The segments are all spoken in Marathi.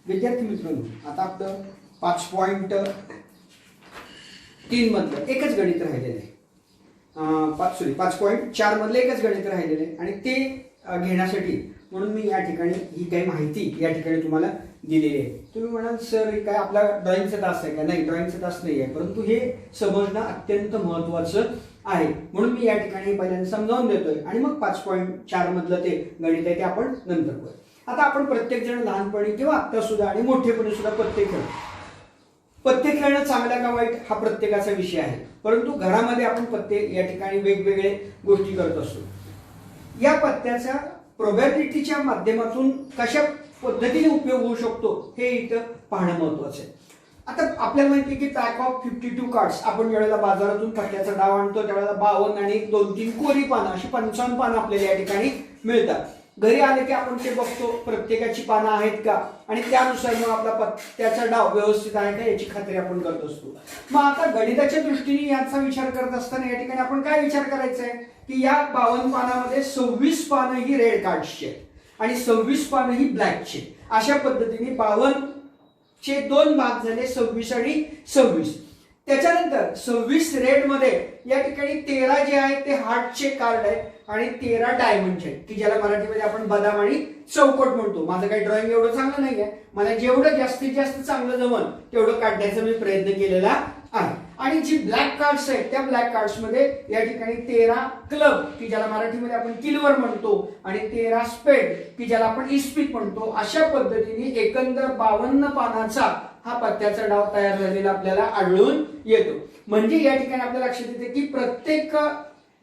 विद्यार्थी मित्रांनो, आता आपलं 5.3 मधलं एकच गणित राहिलेलं आहे. 5.4 मधलं एकच गणित राहिलेलं आहे आणि ते घेण्यासाठी म्हणून मी या ठिकाणी ही काही माहिती या ठिकाणी तुम्हाला दिलेली आहे. तुम्ही म्हणाल सर हे काय आपला ड्रॉइंगचा तास आहे का? नाही, ड्रॉइंगचा तास नाही आहे, परंतु हे समजणं अत्यंत महत्त्वाचं आहे. म्हणून मी या ठिकाणी पहिल्यांदा समजावून देतोय आणि मग 5.4 मधलं ते गणित आहे ते आपण नंतर करू. आता आपण प्रत्येक जण लहानपणी किंवा आता सुद्धा आणि मोठेपणी सुद्धा पत्ते खेळणं चांगलं का वाईट हा प्रत्येकाचा विषय आहे. परंतु घरामध्ये आपण पत्ते या ठिकाणी वेगवेगळे गोष्टी करत असतो. या पत्त्याच्या प्रोबॅबिलिटीच्या माध्यमातून कशा पद्धतीने उपयोग होऊ शकतो हे इथं पाहणं महत्वाचं आहे. आता आपल्याला माहिती आहे की पॅक ऑफ 52 कार्ड्स आपण ज्यावेळेला बाजारातून पत्त्याचा डाव आणतो त्यावेळेला 52 आणि 2-3 कोरी पानं अशी 55 पानं आपल्याला या ठिकाणी मिळतात. घरी आले की आपण ते बघतो प्रत्येकाची पानं आहेत का आणि त्यानुसार मग आपला पत्त्याचा डाव व्यवस्थित आहे का याची खात्री आपण करत असतो. मग आता गणिताच्या दृष्टीने याचा विचार करत असताना या ठिकाणी आपण काय विचार करायचा आहे की या 52 पानामध्ये 26 पानं ही रेड कार्ड्सची आहेत आणि 26 पानं ही ब्लॅकची. अशा पद्धतीने 52 चे 2 भाग झाले 26 आणि 26. त्याच्यानंतर 26 रेड मध्ये या ठिकाणी 13 जे आहे ते हार्टचे कार्ड आहे आणि 13 डायमंडचे की ज्याला मराठीमध्ये आपण बदाम आणि चौकट म्हणतो. माझं काही ड्रॉइंग एवढं चांगलं नाही आहे, मला जेवढं जास्तीत जास्त चांगलं जमल तेवढं काढण्याचा मी प्रयत्न केलेला आहे. आणि जी ब्लॅक कार्ड्स आहेत त्या ब्लॅक कार्ड्स मध्ये या ठिकाणी 13 क्लब की ज्याला मराठीमध्ये आपण किलवर म्हणतो आणि 13 स्पेड की ज्याला आपण इस्पिक म्हणतो. अशा पद्धतीने एकंदर 52 पानाचा हा पत्त्याचा डाव तयार झालेला आपल्याला आढळून येतो. म्हणजे या ठिकाणी आपल्या लक्षात येते की प्रत्येक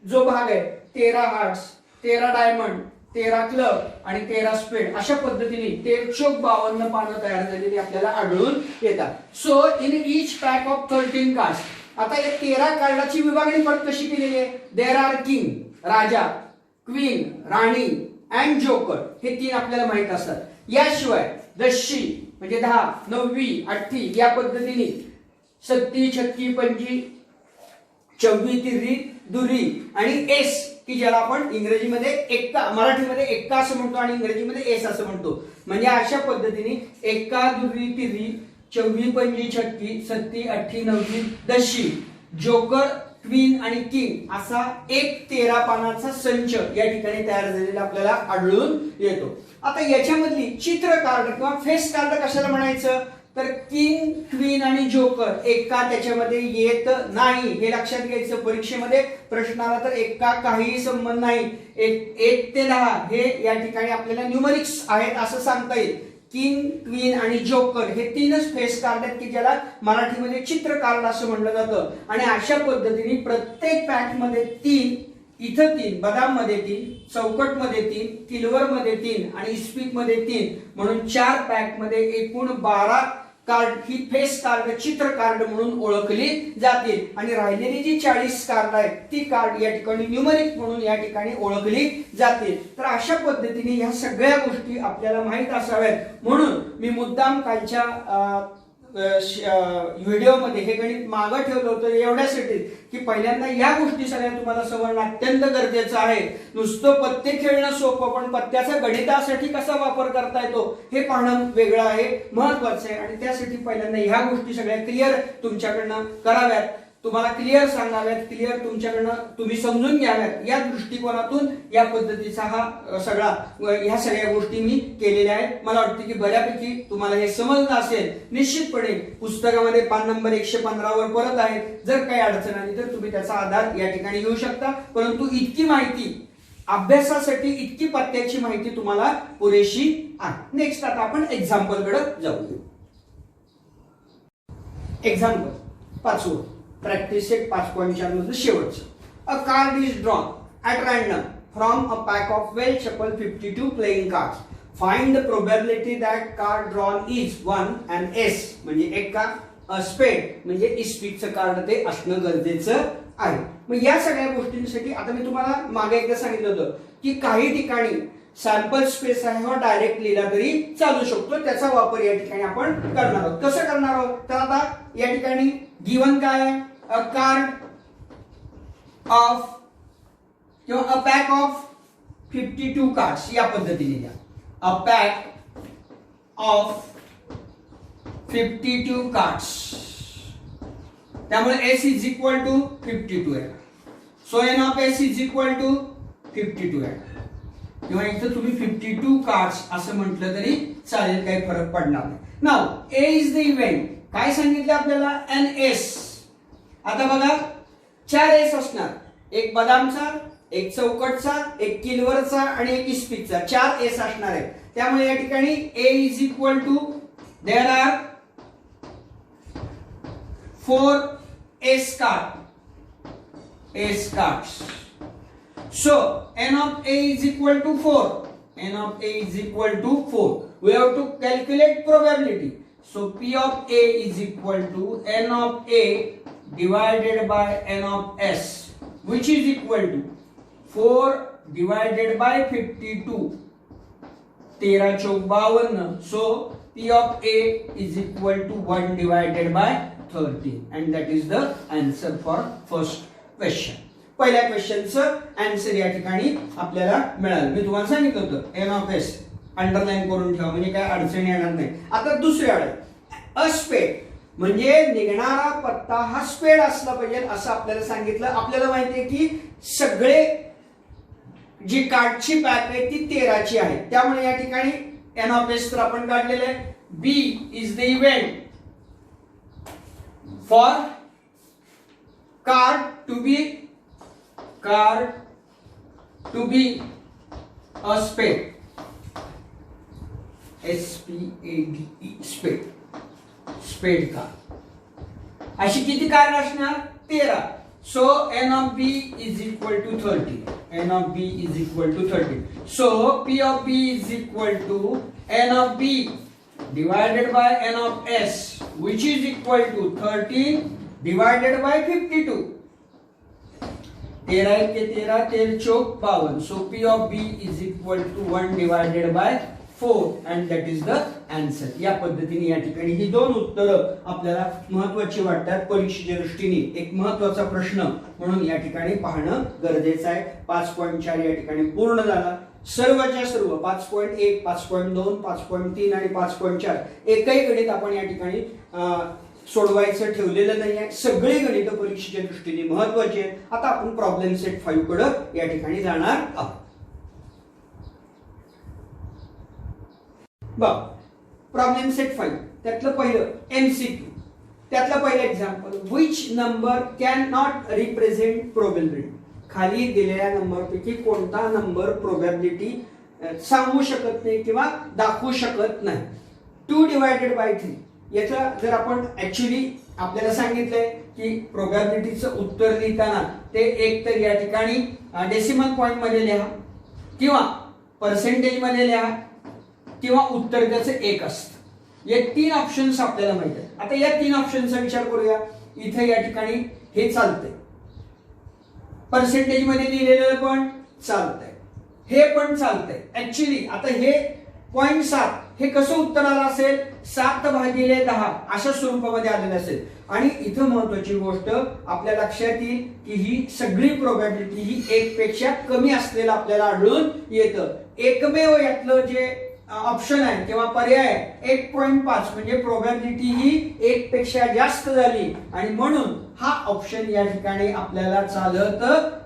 जो भाग आहे 13 हार्ट्स, 13 डायमंड, 13 क्लब आणि 13 स्पेड अशा पद्धतीने 52 पानं तयार झालेली आपल्याला आढळून येतात. So in each pack of 13 cards. आता या 13 कार्डाची विभागणी परत कशी केलेली आहे? देअर आर किंग राजा, क्वीन राणी अँड जोकर हे 3 आपल्याला माहित असतात. याशिवाय दशी म्हणजे 10, 9, 8 या पद्धतीने 37, 36, 25, 24, 30, दुरी आणि एस की ज्याला आपण इंग्रजीमध्ये एक्का मराठीमध्ये एक्का असं म्हणतो आणि इंग्रजीमध्ये एस असं म्हणतो. म्हणजे अशा पद्धतीने एक्का, दुरी, तिरी, 24, 25, 36, 37, 38, 39, दशी, जोकर, क्वीन आणि किंग असा एक 13 पानाचा संच या ठिकाणी तयार झालेला आपल्याला आढळून येतो. आता याच्यामधली चित्र कार्ड किंवा फेस कार्ड कशाला म्हणायचं तर किंग, क्वीन आणि जोकर एक्का त्याच्यामध्ये येत नाही हे लक्षात घ्यायचं. परीक्षेमध्ये प्रश्न आला तर एक्का काहीही संबंध नाही. 1 ते 10 हे या ठिकाणी आपल्याला न्यूमरिक्स आहेत असं सांगता येईल. किंग, क्वीन आणि जोकर हे 3च फेस कार्ड आहेत की ज्याला मराठीमध्ये चित्र कार्ड असं म्हणलं जातं. आणि अशा पद्धतीने प्रत्येक पॅक मध्ये 3, इथं 3, बदाम मध्ये 3, चौकट मध्ये 3, किलवर मध्ये 3 आणि इस्पिक मध्ये 3 म्हणून 4 पॅक मध्ये एकूण 12 कार्ड ही फेस कार्ड चित्र कार्ड म्हणून ओळखली जातील. आणि राहिलेली जी 40 कार्ड आहेत ती कार्ड या ठिकाणी न्यूमरिक म्हणून या ठिकाणी ओळखली जातील. तर अशा पद्धतीने ह्या सगळ्या गोष्टी आपल्याला माहित असाव्यात म्हणून मी मुद्दाम कालच्या व्हिडिओमध्ये हे गणित मागं ठेवलं होतं एवढ्यासाठी की पहिल्यांदा या गोष्टी सगळ्या तुम्हाला समजणं अत्यंत गरजेचं आहे. नुसतं पत्ते खेळणं सोपं पण पत्त्याचा गणितासाठी कसा वापर करता येतो हे पाहणं वेगळं आहे, महत्वाचं आहे. आणि त्यासाठी पहिल्यांदा ह्या गोष्टी सगळ्या क्लिअर तुमच्याकडनं कराव्यात, तुम्हाला क्लिअर सांगाव्यात, क्लिअर तुमच्याकडनं तुम्ही समजून घ्याव्यात. या दृष्टिकोनातून या पद्धतीचा हा ह्या सगळ्या गोष्टी मी केलेल्या आहेत. मला वाटतं की बऱ्यापैकी तुम्हाला हे समजलं असेल. निश्चितपणे पुस्तकामध्ये पान नंबर 115 वर परत आहे. जर काही अडचण आली तर तुम्ही त्याचा आधार या ठिकाणी घेऊ शकता. परंतु इतकी माहिती अभ्यासासाठी इतकी पत्त्याची माहिती तुम्हाला पुरेशी आहे. नेक्स्ट आता आपण एक्झाम्पल कडे जाऊ. एक्झाम्पल 5 प्रॅक्टिस सेट 5.4 मधलं शेवटचं. अ card is drawn at random from a pack of well shuffle 52 playing cards. Find the probability that card drawn is 1 and S म्हणजे एक्का, अ स्पेड म्हणजे इस्पिकचं कार्ड ते असणं गरजेचं आहे. मग या सगळ्या गोष्टींसाठी आता मी तुम्हाला मागे एकदा सांगितलं होतं की काही ठिकाणी सॅम्पल स्पेस आहे हा डायरेक्ट लिहिला तरी चालू शकतो. त्याचा वापर या ठिकाणी आपण करणार आहोत. कसं करणार आहोत तर आता या ठिकाणी गिवन काय आहे? अ कार्ड ऑफ किंवा अ पॅक ऑफ 52 कार्ड्स या पद्धतीने द्या. अ पॅक ऑफ 52 कार्ड्स, त्यामुळे S इज इक्वल टू 52 आहे. So N of S is equal to 52 आहे. किंवा इथं तुम्ही 52 कार्ड्स असं म्हटलं तरी चालेल, काही फरक पडणार नाही. नाव ए इज द इव्हेंट. काय सांगितलं आपल्याला? N S. आता बघा 4 एस असणार, एक बदामचा, एक चौकटचा, एक किलवरचा आणि एक इस्पिकचा. 4 एस असणार आहे. त्यामुळे या ठिकाणी A is equal to there are 4 ace card. Ace cards. So n of a is equal to 4. N of a is equal to 4. We have to calculate probability. So P of a is equal to n of a divided by n of s, which is equal to 4 divided by 52. 13 Chowk 52. So P of a is equal to 1 divided by 13, and that is the answer for first question. पहिल्या क्वेश्चनचं आन्सर या ठिकाणी आपल्याला मिळालं. मी तुम्हाला सांगितलं होतं एन ऑफ एस अंडरलाईन करून ठेवा, म्हणजे काय अडचण येणार नाही. आता दुसऱ्या अस्पेड म्हणजे निघणारा पत्ता हा स्पेड असला पाहिजे असं आपल्याला सांगितलं. आपल्याला माहिती आहे की सगळे जी कार्डची पॅक आहे ती 13ची आहे. त्यामुळे या ठिकाणी एन ऑफ एस तर आपण काढलेलं आहे. B is the event for card to be a spade. SPADE spade. Spade card. अशी किती कार्ड असणार? 13. So n of b is equal to 30. N of b is equal to 30. So P of b is equal to n of b divided by n of s, which is equal to 13 divided by 52. 13 K 13, 13 Chowk 52. So P of B is equal to 1 divided by 4, and that is the answer. या पद्धतीने या ठिकाणी ही दोन उत्तरं आपल्याला महत्त्वाची वाटतात परीक्षेच्या दृष्टीने. एक महत्त्वाचा प्रश्न म्हणून या ठिकाणी पाहणं गरजेचं आहे. 5.4 या ठिकाणी पूर्ण झाला. सर्वच्या सर्व 5.1, 5.2, 5.3 आणि 5.4 एकही गणित आपण या ठिकाणी सोडवायचं ठेवलेलं नाही आहे. सगळी गणित परीक्षेच्या दृष्टीने महत्त्वाची आहेत. आता आपण प्रॉब्लेम सेट 5 कडे या ठिकाणी जाणार आहोत. बघ प्रॉब्लेम सेट 5 त्यातलं पहिलं एमसीक्यू. त्यातलं पहिलं example, which number can not represent probability. खाली दिलेल्या नंबरपैकी कोणता नंबर प्रोबॅबिलिटी सांगू शकत नाही किंवा दाखवू शकत नाही. 2 डिवायडेड बाय 3. याचा जर आपण ऍक्च्युली आपल्याला सांगितलंय की प्रोबॅबिलिटीचं उत्तर लिहिताना ते एक तर या ठिकाणी डेसिमल पॉइंट मध्ये लिहा किंवा पर्सेंटेज मध्ये लिहा किंवा उत्तर त्याचं 1 असतं. हे 3 ऑप्शन्स आपल्याला माहित आहेत. आता या 3 ऑप्शनचा विचार करूया. इथे या ठिकाणी हे चालतंय, पर्सेंटेज मध्ये लिहिलेलं पण चालतंय, हे पण चालतंय. ऍक्च्युली आता हे 0.7 हे कसं उत्तर आलं असेल? 7 भागिले 10 अशा स्वरूपामध्ये आलेलं असेल. आणि इथं महत्वाची गोष्ट आपल्या लक्षात येईल की ही सगळी प्रोबॅबिलिटी ही 1 पेक्षा कमी असलेलं आपल्याला आढळून येतं. एकमेव यातलं जे ऑप्शन आहे किंवा पर्याय 1.5 म्हणजे प्रोबॅबिलिटी ही 1 पेक्षा जास्त झाली आणि म्हणून हा ऑप्शन या ठिकाणी आपल्याला चालत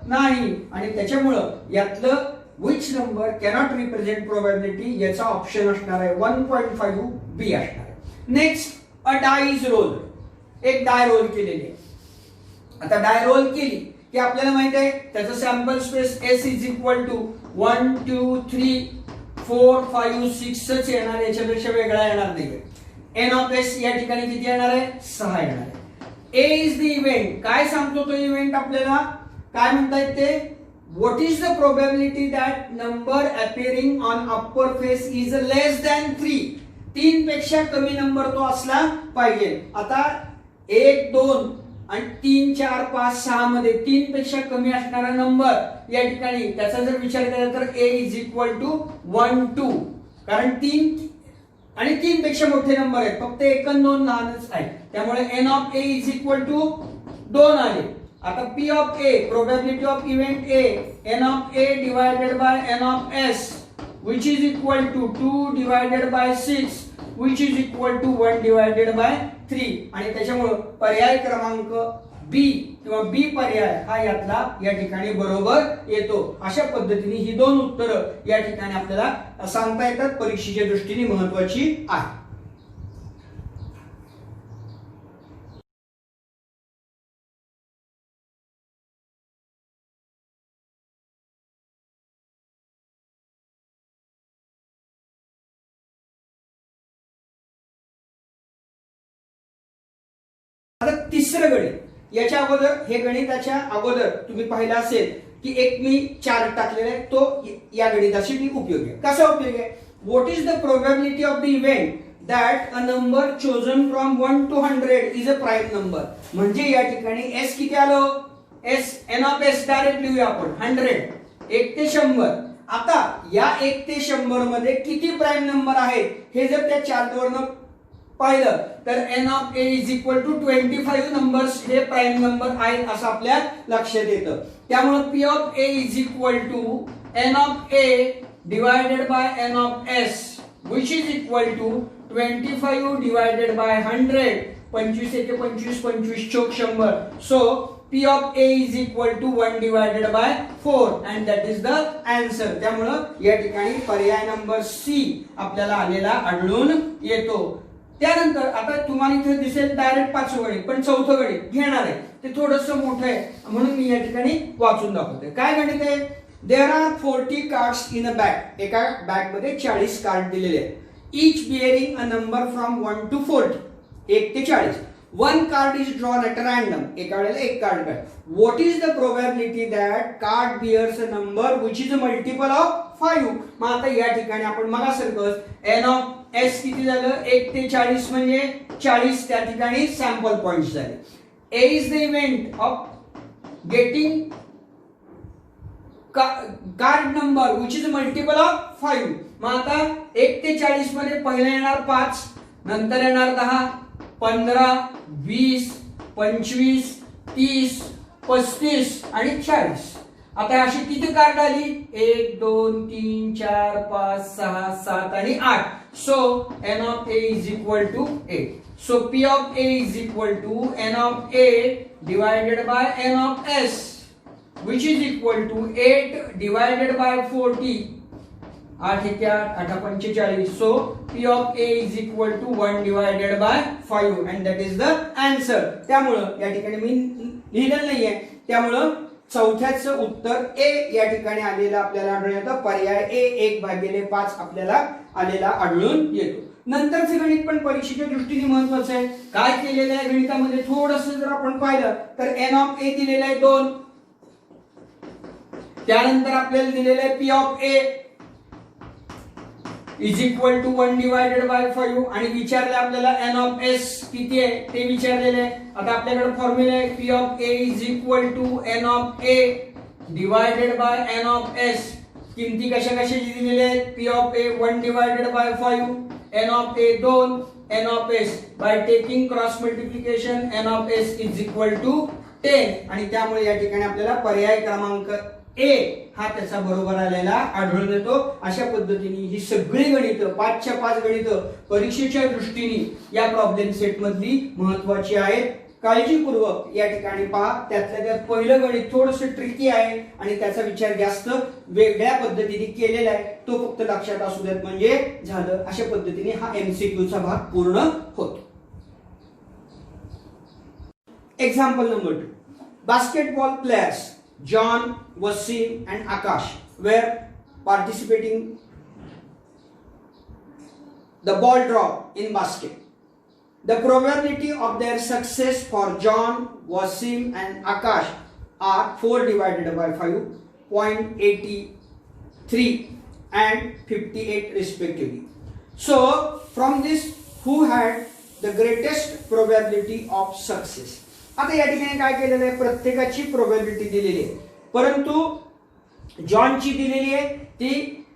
नाही. आणि त्याच्यामुळं यातलं which number cannot represent probability याचा ऑप्शन असणार आहे 1.5 बी असणार आहे. Next a die is roll. एक डाय रोल केलेली आहे. आता डाय रोल केली की आपल्याला माहित आहे त्याचं sample space S is equal to 1 2 3 4 5 6च येणार, याच्यापेक्षा वेगळा येणार नाही. एन ऑफ एस या ठिकाणी किती येणार आहे? 6 येणार आहे. ए इज द इव्हेंट. काय सांगतो तो इव्हेंट आपल्याला? काय म्हणतायत ते? What is the probability that number appearing on upper face is less than 3? 3 पेक्षा कमी नंबर तो असला पाहिजे. आता 1 2 आणि 3 4 5 6 मध्ये 3 पेक्षा कमी असणारा नंबर या ठिकाणी त्याचा जर विचार केला तर a इज इक्वल टू 1 2, कारण 3 आणि 3 पेक्षा मोठे नंबर आहेत, फक्त 1 आणि 2 लहानच आहेत. त्यामुळे n of a is equal to 2 आले. आता P of A, probability of event A, n of A divided by n of S, which is equal to 2 divided by 6, which is equal to 1 divided by 3 आणि त्याच्यामुळे पर्याय क्रमांक बी किंवा बी पर्याय हा यातला या ठिकाणी बरोबर येतो. अशा पद्धतीने ही दोन उत्तरं या ठिकाणी आपल्याला सांगता येतात, परीक्षेच्या दृष्टीने महत्वाची आहे. आता तिसरं गणित, याच्या अगोदर हे गणिताच्या अगोदर तुम्ही पाहिलं असेल की एक मी चार्ट टाकलेला आहे, तो या गणितासाठी उपयोगी आहे. कसा उपयोगी आहे? What is the probability of the event that a number chosen from 1 to 100 is a prime number. म्हणजे या ठिकाणी एस किती आलं? S N of S direct लिहूया आपण 100, 1 ते 100. आता या 1 ते 100 मध्ये किती प्राईम नंबर आहेत हे जर त्या चार्ट वरनं पाहिलं तर N of A is equal to 25 numbers हे प्राईम नंबर आहेत असं आपल्या लक्षात येतं. त्यामुळे P of A is equal to N of A divided by N of S which is equal to 25 divided by 100. 25 एके 25, 25 चौक 100. So P of A is equal to 1 divided by 4 and that is the answer. त्यामुळे या ठिकाणी पर्याय नंबर सी आपल्याला आलेला आढळून येतो. त्यानंतर आता तुम्हाला इथे दिसेल डायरेक्ट पाचवं गणित, पण चौथं गणित घेणार आहे ते थोडंसं मोठं आहे म्हणून मी या ठिकाणी वाचून दाखवते. काय गणित आहे? There are 40 cards in a bag. एका बॅग मध्ये 40 कार्ड दिलेले आहेत. Each bearing a number from 1 to 40, 1 ते 40. One card is drawn at random. एका वेळेला एक कार्ड काढ. What is the probability that card bears a number which is a multiple of 5? मग आता या ठिकाणी आपण मगासारखंच n of s किती झालं? 1 ते 40 म्हणजे 40 त्या ठिकाणी सॅम्पल पॉइंट्स झाले. A is the event of getting card number which is a multiple of 5. मग आता 1 ते 40 मध्ये पहिला येणार 5, नंतर येणार 10, 15, 20, 25, 30, 35 आणि 40. आता अशी किती कार्ड आली? 1 2 3 4 5 6 7 आणि 8. So n of a is equal to 8. So p of a is equal to n of a divided by n of s which is equal to 8 divided by 40. 8 एके 8, 8 45. So P of A is equal to 1 divided by 5 and that is the answer. त्यामुळं या ठिकाणी मी लिहिलेलं नाहीये, त्यामुळं चौथ्याचं उत्तर ए या ठिकाणी आलेलं आपल्याला आढळून येतं. पर्याय ए 1/5 आपल्याला आलेला आढळून येतो. नंतरचे गणित पण परीक्षेच्या दृष्टीने महत्वाचं आहे. काय केलेलं आहे गणितामध्ये थोडंसं जर आपण पाहिलं तर n of A दिलेलं आहे 2. त्यानंतर आपल्याला दिलेलं आहे P of A is equal to 1 divided by 5 आणि विचारले आपल्याला n ऑफ s किती आहे ते विचारलेले आहे. आता आपल्याकडे फॉर्म्युला आहे P of A is equal to n of A divided by n of s. किमती कशा कशाची दिलेल्या आहेत? P of A 1 divided by 5, n of A 2, n of s. By taking cross multiplication n of s is equal to 10 आणि त्यामुळे या ठिकाणी आपल्याला पर्याय क्रमांक ए हा त्याचा बरोबर आलेला आढळून येतो. अशा पद्धतीने ही सगळी गणितं 5च्या 5 गणितं परीक्षेच्या दृष्टीने या प्रॉब्लेम सेट मधली महत्वाची आहेत. काळजीपूर्वक या ठिकाणी पहा. त्यातल्या त्यात पहिलं गणित थोडंसं ट्रिकी आहे आणि त्याचा विचार जास्त वेगळ्या पद्धतीने केलेला आहे. तो फक्त लक्षात असू द्यात म्हणजे झालं. अशा पद्धतीने हा MCQ चा भाग पूर्ण होतो. Example number 2. Basketball players John, Wasim and Akash were participating the ball drop in basket. The probability of their success for John, Wasim and Akash are 4 divided by 5, 0.83 and 58 respectively. So from this, who had the greatest probability of success? आता या ठिकाणी काय केलेलं आहे? प्रत्येकाची प्रोबॅबिलिटी दिलेली आहे, परंतु जॉनची दिलेली आहे ती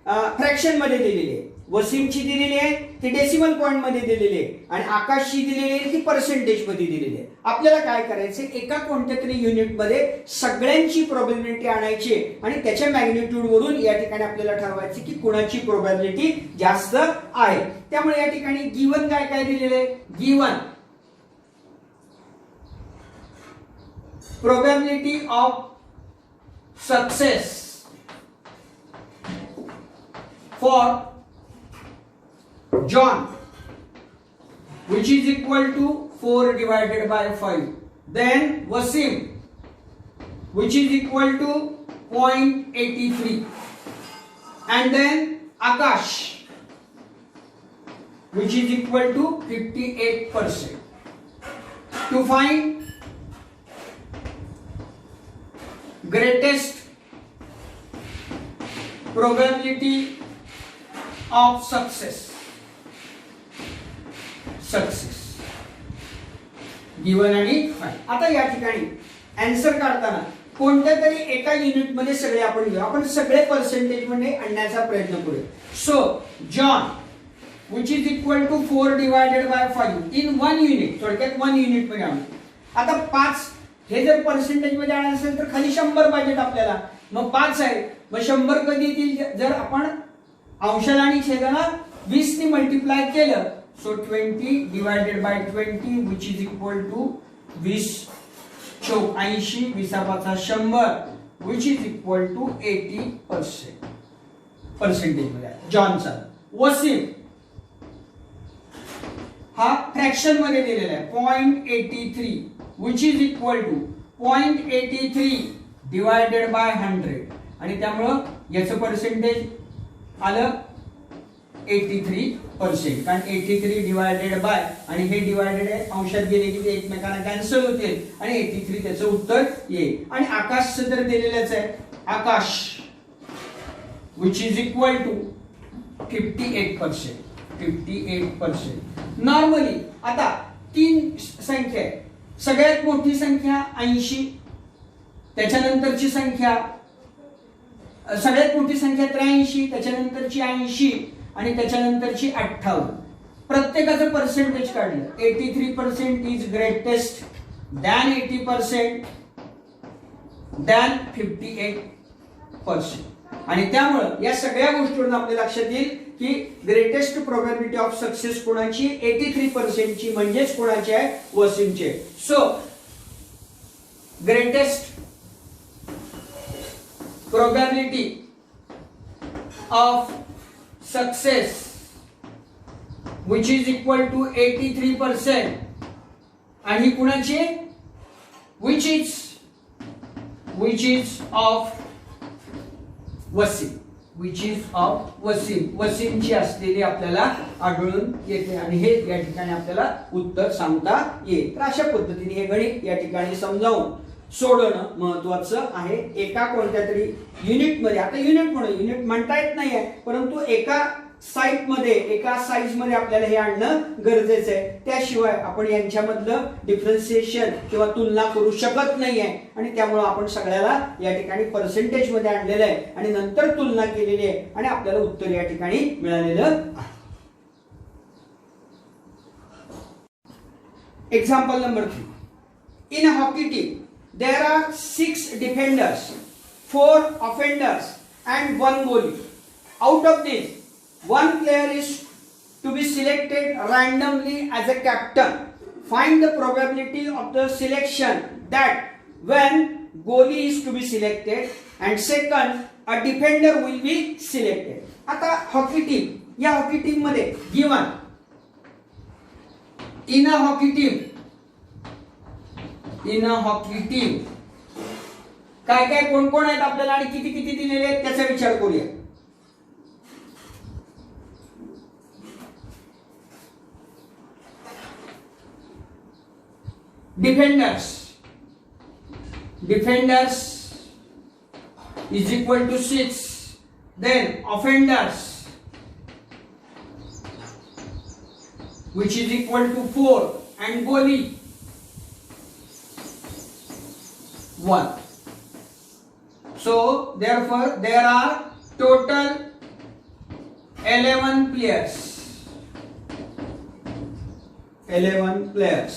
फ्रॅक्शन मध्ये दिलेली आहे, वसीमची दिलेली आहे ती डेसिमल पॉइंट मध्ये दिलेली आहे, आणि आकाशची दिलेली आहे ती पर्सेंटेज मध्ये दिलेली आहे. आपल्याला काय करायचं, एका कोणत्या तरी युनिट मध्ये सगळ्यांची प्रोबॅबिलिटी आणायची आणि त्याच्या मॅग्निट्यूड वरून या ठिकाणी आपल्याला ठरवायची की कुणाची प्रोबॅबिलिटी जास्त आहे. त्यामुळे या ठिकाणी गिवन काय काय दिलेले आहे, given probability of success for John, which is equal to 4 divided by 5. Then Wasim, which is equal to 0.83. And then Akash, which is equal to 58%. To find greatest probability of success. Given आणि फाइंड. आता या ठिकाणी आन्सर काढताना कोणत्या तरी एका युनिट मध्ये सगळे आपण घेऊ, आपण सगळे पर्सेंटेज मध्ये आणण्याचा प्रयत्न करूया. So John which is equal to 4 divided by 5 in 1 unit, थोडक्यात 1 युनिट मध्ये आणू. आता 5 हे जर पर्सेंटेज मध्ये आणायचं असेल तर खाली 100 पाहिजेत आपल्याला, मग 5 आहे, मग 100 कधी येतील, जर आपण अंशाला आणि छेदाला 20 ने मल्टिप्लाय केलं. So 20 divided by 20 which is equal to 20 Chowk 80 20 100 which is equal to 80%. Percentage मध्ये जॉनचा. वसीम हा फ्रॅक्शन मध्ये दिलेला आहे 0.83 which is equal to 0.83 divided by 100 आणि त्यामुळं याचं पर्सेंटेज आलं 83%. कारण 83 डिवायडेड बाय आणि हे डिवायडेड आहे, अंशात गेले की ते एकमेकांना कॅन्सल होतील आणि 83 त्याचं उत्तर येईल. आणि आकाशचं तर दिलेलंच आहे, आकाश which is equal to 58%. 58%. Normally आता 3 संख्या आहे, सगळ्यात मोठी संख्या 80, त्याच्यानंतरची संख्या सगळ्यात मोठी संख्या 83, त्याच्यानंतरची 80 आणि त्याच्यानंतरची 58. प्रत्येकाचं पर्सेंटेज काढलं. 83% इज ग्रेटेस्ट, दॅन 80%, दॅन 58%. आणि त्यामुळे या सगळ्या गोष्टीवरून आपल्या लक्षात येईल की ग्रेटेस्ट प्रोबॅबिलिटी ऑफ सक्सेस कोणाची, 83% ची, म्हणजेच कोणाची आहे, वसीमची. So greatest probability of success which is equal to 83% आणि कुणाची, which is of Wasim, which is of वसीमची असलेली आपल्याला आढळून येते आणि हे या ठिकाणी आपल्याला उत्तर सांगता येईल. तर अशा पद्धतीने हे गणित या ठिकाणी समजावून सोडवणं महत्वाचं आहे. एका कोणत्या तरी युनिट मध्ये, आता युनिट म्हणता येत नाहीये, परंतु एका साईट मध्ये, एका साईज मध्ये आपल्याला हे आणणं गरजेचं आहे. त्याशिवाय आपण यांच्यामधलं डिफरन्सिएशन किंवा तुलना करू शकत नाहीये आणि त्यामुळे आपण सगळ्याला या ठिकाणी पर्सेंटेज मध्ये आणलेलं आहे आणि नंतर तुलना केलेली आहे आणि आपल्याला उत्तर या ठिकाणी मिळालेलं आहे. Example number 3. In a hockey team there are 6 defenders, 4 offenders and 1 goalie. Out of this, one player is to be selected randomly as a captain. Find the probability of the selection that when goalie is to be selected and second a defender will be selected. आता हॉकी टीम, या हॉकी टीम मध्ये given in a hockey team काय काय कोण कोण आहेत आपल्याला आणि किती किती दिलेले आहेत त्याचा विचार करूया. Defenders is equal to 6. Then offenders which is equal to 4 and goalie 1. So therefore there are total 11 players. 11 players.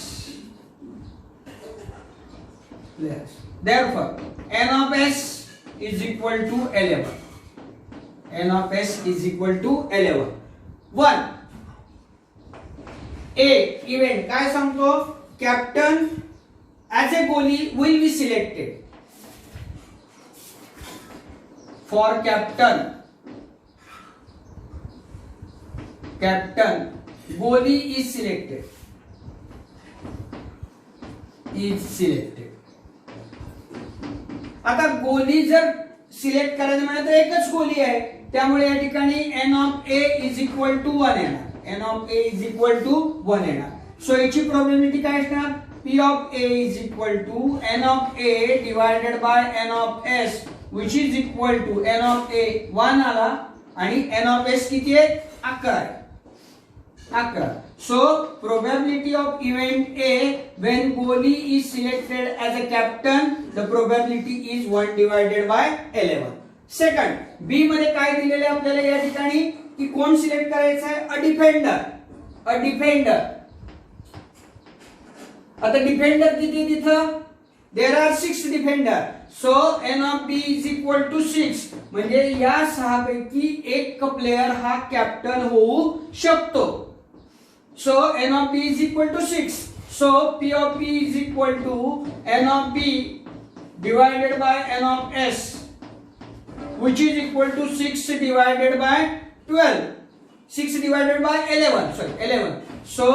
Therefore, n of s is equal to 11. n of s is equal to 11. 1. A event काय सांगतो? Captain as a goalie will be selected. For captain, goalie is selected. आता गोली जर सिलेक्ट करायचं म्हटलं तर एकच गोली आहे, त्यामुळे या ठिकाणी n of a is equal to 1 येणार. n of a is equal to 1 येणार. सो याची प्रोबॅबिलिटी काय असणार? p of a is equal to n of a divided by n of s, which is equal to n of a 1 आला आणि n of s किती आहे? 11 आहे. 11. So probability of event A when goalie is selected as a captain, the probability is 1 divided by 11. Second, B मध्ये काय दिलेले आपल्याला या ठिकाणी की कोण सिलेक्ट करायचं आहे? अ डिफेंडर. आता डिफेंडर किती तिथं? There are 6 defender. So n of B is equal to 6. म्हणजे या 6 पैकी एक प्लेयर हा कॅप्टन होऊ शकतो. So n of B is equal to 6. So P of B is equal to n of B divided by n of S, which is equal to 6 divided by 12. 6 divided by 11. Sorry, 11. So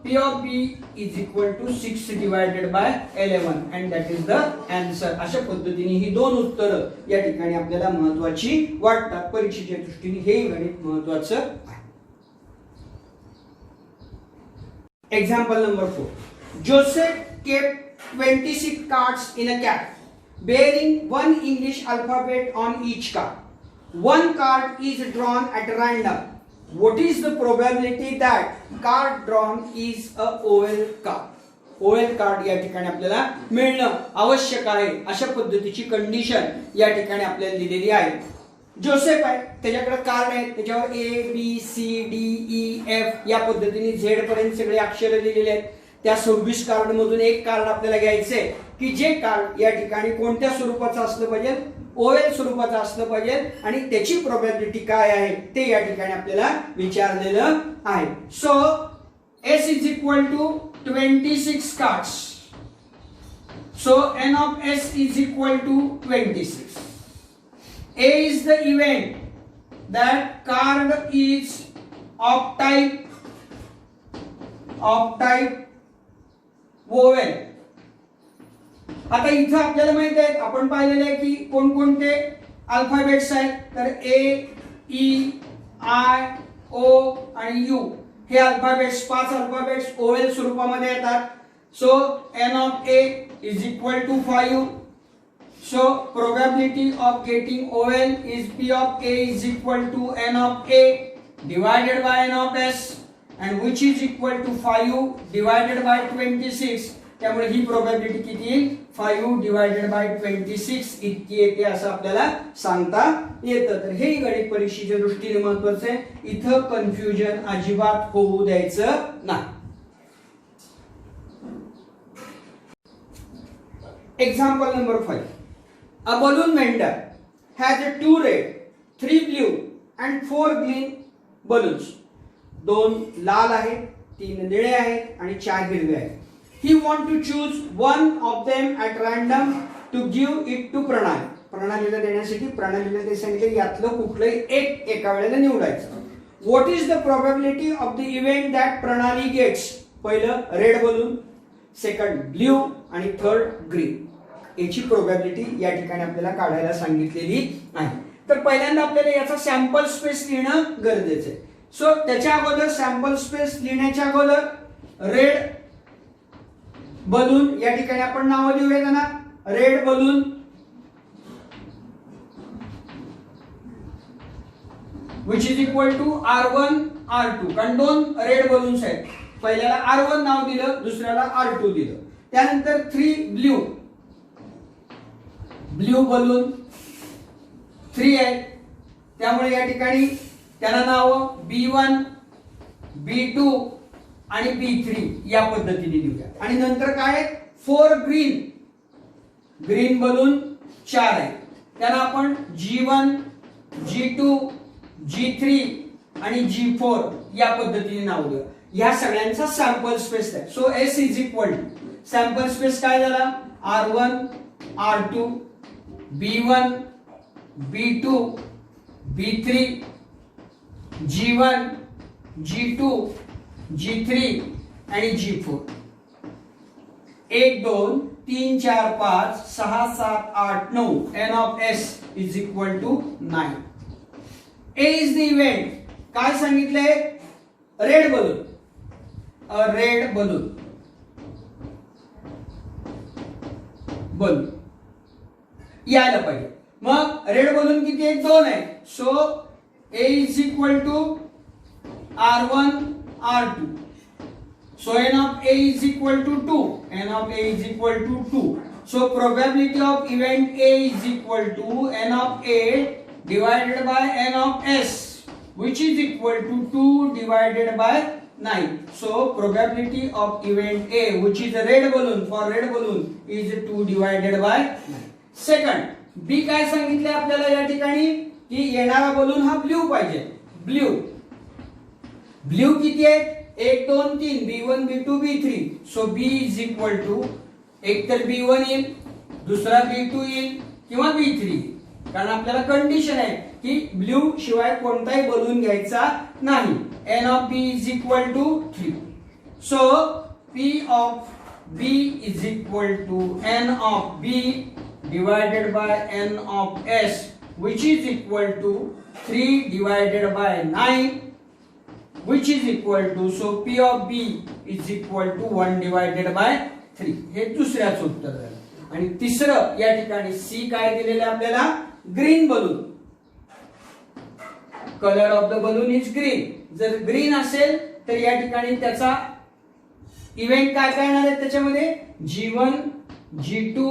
P of B is equal to 6 divided by 11, and that is the answer. अशा पद्धतीने ही दोन उत्तर या ठिकाणी आपल्याला महत्त्वाची वाटतात. परीक्षेच्या दृष्टीने हे गणित महत्त्वाचं आहे. Example number 4. Joseph kept 26 cards in a cap, bearing one English alphabet on each card. One card is drawn at random. What is the probability that card drawn is a oval card? Oval card या ठिकाणी आपल्याला मिळणं आवश्यक आहे. अशा पद्धतीची कंडिशन या ठिकाणी आपल्याला दिलेली आहे. जोसेफ आहे, त्याच्याकडे कार्ड आहे, त्याच्यावर A B C D E F या पद्धतीने झेड पर्यंत सगळे अक्षर दिलेले आहेत. त्या 26 कार्ड मधून एक कार्ड आपल्याला घ्यायचंय की जे कार्ड या ठिकाणी कोणत्या स्वरूपाचं असलं पाहिजे? ओवेल स्वरूपाचं असलं पाहिजे, आणि त्याची प्रोबॅबिलिटी काय आहे ते या ठिकाणी आपल्याला विचारलेलं आहे. So S is equal to 26 cards. So n of S is equal to 26. A is the event that card is of type vowel. आता इथं आपल्याला माहित आहे, आपण पाहिलेलं आहे की कोणकोणते अल्फाबेट्स आहेत. तर ए ई आय ओ आणि यू हे अल्फाबेट्स 5 अल्फाबेट्स ओवेल स्वरूपामध्ये येतात. So n of A is equal to 5. So probability of getting oval is P of A is equal to n of A divided by n of S, and which is equal to 5 divided by 26. त्यामुळे ही प्रोबॅबिलिटी किती येईल? 5 divided by 26 इतकी येते असं आपल्याला सांगता येतं. तर हे गणित परीक्षेच्या दृष्टीने महत्त्वाचं आहे. इथं कन्फ्युजन अजिबात होऊ द्यायचं नाही. Example number 5. A balloon vendor has 2 red, 3 blue and 4 green balloons. 2 लाल आहेत, 3 निळे आहेत आणि 4 हिरवे आहेत. He want to choose one of them at random to give it to प्रणाली. प्रणालीला देण्यासाठी प्रणालीला ते सांगितले यातलं कुठलंही एक एका वेळेला निवडायचं. What is the probability of the event that प्रणाली gets? पहिलं रेड बलून, सेकंड ब्ल्यू आणि थर्ड ग्रीन. याची प्रोबॅबिलिटी या ठिकाणी आपल्याला काढायला सांगितलेली आहे. तर पहिल्यांदा आपल्याला याचा सॅम्पल स्पेस लिहिणं गरजेचं आहे. सो त्याच्या अगोदर सॅम्पल स्पेस लिहिण्याच्या अगोदर रेड बलून या ठिकाणी आपण नाव लिहूया ना. Red balloon which is equal to R1 R2. कारण 2 रेड बलून्स आहेत. पहिल्याला R1 नाव दिलं, दुसऱ्याला R2 दिलं. त्यानंतर 3 ब्ल्यू बलून 3 आहे, त्यामुळे या ठिकाणी त्यांना नाव B1 B2 आणि B3 या पद्धतीने लिहूया. आणि नंतर काय 4 ग्रीन बलून 4 आहे, त्यांना आपण G1 G2 G3 आणि G4 या पद्धतीने नाव देऊया. ह्या सगळ्यांचा सॅम्पल स्पेस आहे. So S is equal to sample space काय झाला R1 R2 B1 B2 B3 G1 G2 G3 आणि G4. 1 2 3 4 5 6 7 8 9 n of S is equal to 9. A is the event. काय सांगितलंय रेड बलून, अ रेड बलून यायला पाहिजे. मग रेड बलून किती आहे 2 आहे. So A is equal to R1 R2. So n of A is equal to 2. N of A is equal to 2. So probability of event A is equal to n of A divided by n of S, which is equal to 2 divided by 9. So probability of event A, which is a red balloon, for red balloon is 2 divided by 9. Second, B काय सांगितले आपल्याला या ठिकाणी की येणारा बलून हा ब्ल्यू पाहिजे. ब्ल्यू किती आहे 1 2 3 B1 B2 B3. So B is equal to एक तर B1 येईल, दुसरा B2 येईल किंवा B3 येईल. कारण आपल्याला कंडिशन आहे की ब्ल्यू शिवाय कोणताही बलून घ्यायचा नाही. n of B is equal to 3. So P of B is equal to n of B divided by n of S, which is equal to 3 divided by 9, which is equal to, so P of B is equal to 1 divided by 3. हे दुसऱ्याचं उत्तर झालं. आणि तिसरं या ठिकाणी C काय दिलेलं आपल्याला green balloon. Colour of the balloon is green. जर ग्रीन असेल तर या ठिकाणी त्याचा इव्हेंट काय काय येणार आहे त्याच्यामध्ये G1 G2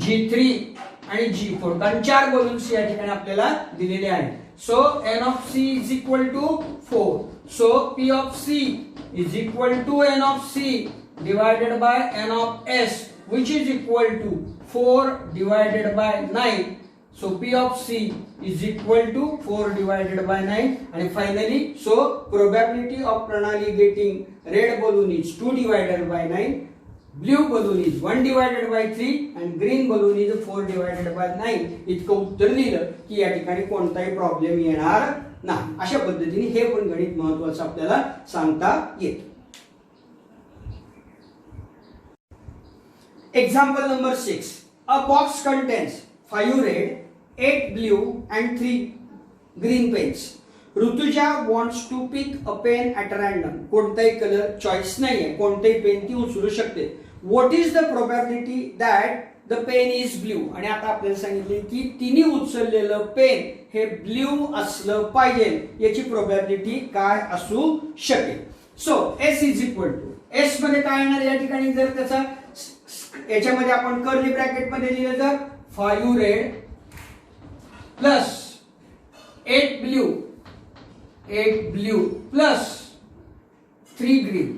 G3 आणि G4. कारण 4 बलून्स या ठिकाणी आपल्याला दिलेले आहेत. So n of C is equal to 4. So P of C is equal to n of C divided by n of S, which is equal to 4 divided by 9. So P of C is equal to 4 divided by 9. And finally, so probability of Pranali getting red balloon is 2 divided by 9. Blue balloon is 1 divided by 3 and green balloon is 4 divided by 9. इतकं उत्तर दिलं की या ठिकाणी कोणताही प्रॉब्लेम येणार नाही. अशा पद्धतीने हे पण गणित महत्त्वाचं आपल्याला सांगता येतं. Example number 6. A box contains 5 red, 8 blue and 3 green pens. Rutuja wants to pick a pen at random. कोणताही कलर चॉईस नाहीये, कोणताही पेन ती उचलू शकते. What is the probability that the pen is blue? आणि आता आपल्याला सांगितले की तिने उचललेलं पेन हे ब्ल्यू असलं पाहिजे. याची प्रोबॅबिलिटी काय असू शकेल. So S is equal to S मध्ये काय येणार या ठिकाणी जर त्याचा याच्यामध्ये आपण कर्ली ब्रॅकेट मध्ये लिहिलं तर 5 red plus 8 blue plus 3 green.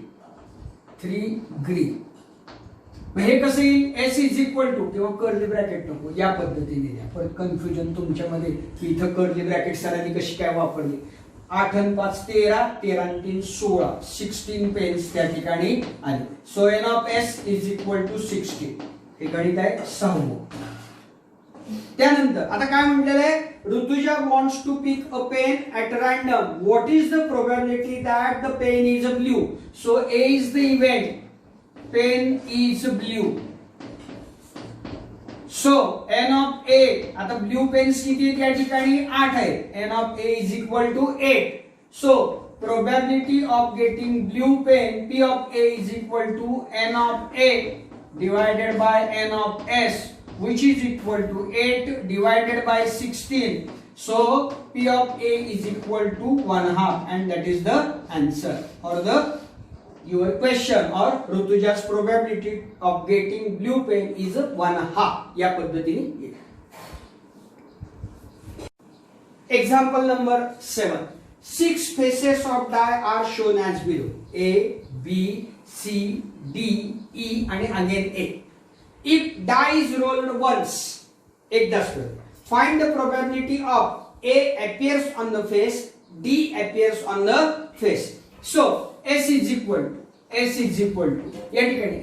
हे कसं येईल S इज इक्वल टू किंवा कर्ली ब्रॅकेट नको या पद्धतीने द्या. परत कन्फ्युजन तुमच्यामध्ये की इथं कर्ली ब्रॅकेट सरांनी कशी काय वापरली. 8 आणि 5 13, 13 आणि 3 16, 16 पेन्स त्या ठिकाणी आले. So n of S is equal to 16. हे गणित आहे 6. त्यानंतर आता काय म्हटलेलं आहे Rutuja wants to pick a pen at random. What is the probability that the pen is a blue? So A is the event. Pen is blue. So n of A, आता ब्ल्यू पेन्स किती आहेत या ठिकाणी 8 आहे. n of A is equal to 8. So probability of getting blue pen P of A is equal to n of A divided by n of S, which is equal to 8 divided by 16. So P of A is equal to 1/2, and that is the answer or the your question or ऋतुजा's probability of getting blue pen is 1/2 या पद्धतीने. Example number 7. 6 faces of die are shown as below. A, B, C, D, E and again A. If die is rolled once, एकदाच roll. Find the probability of A appears on the face, D appears on the face. So S is equal to या ठिकाणी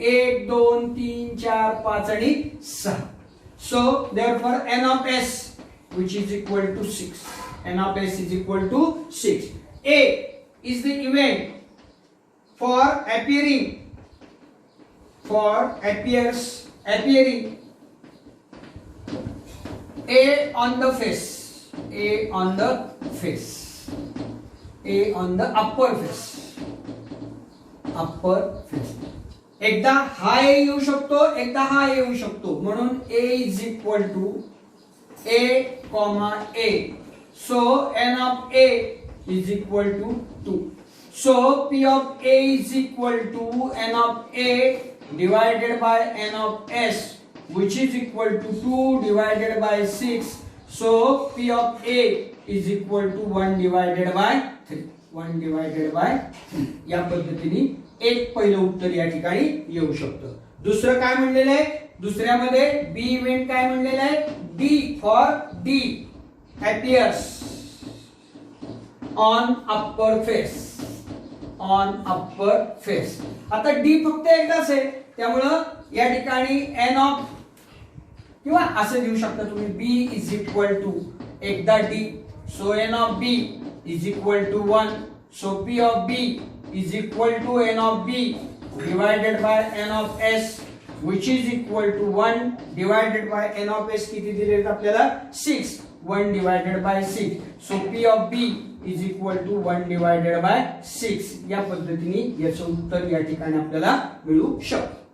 1 2 3 4 5 आणि 6. So therefore n of S which is equal to 6. N of S is equal to 6. A is the event for appearing A on the face, A on the upper face. एकदा हा A येऊ शकतो, एकदा हा येऊ शकतो, म्हणून A is equal to A, A. So n of A is equal to 2. So P of A is equal to n of A divided by n of S, which is equal to 2 divided by 6. So P of A is equal to 1 divided by 3. 1 divided by 3. या पद्धतीने एक पहिलं उत्तर या ठिकाणी येऊ शकतं. दुसरं काय म्हणलेलं आहे? दुसऱ्यामध्ये बी इव्हेंट काय म्हणलेलं आहे? D for D appears on upper face. आता डी फक्त एकदाच आहे, त्यामुळं या ठिकाणी n ऑफ किंवा असं देऊ शकता तुम्ही b इज इक्वल टू एकदा d, so n of b is equal to 1. So p of b is equal to n of b divided by n of s, which is equal to 1 divided by n of s. किती दिलेत आपल्याला? 6. 1 divided by 6. So P of B is equal to 1 divided by 6. या पद्धतीने याचं उत्तर या ठिकाणी आपल्याला मिळू शकतं.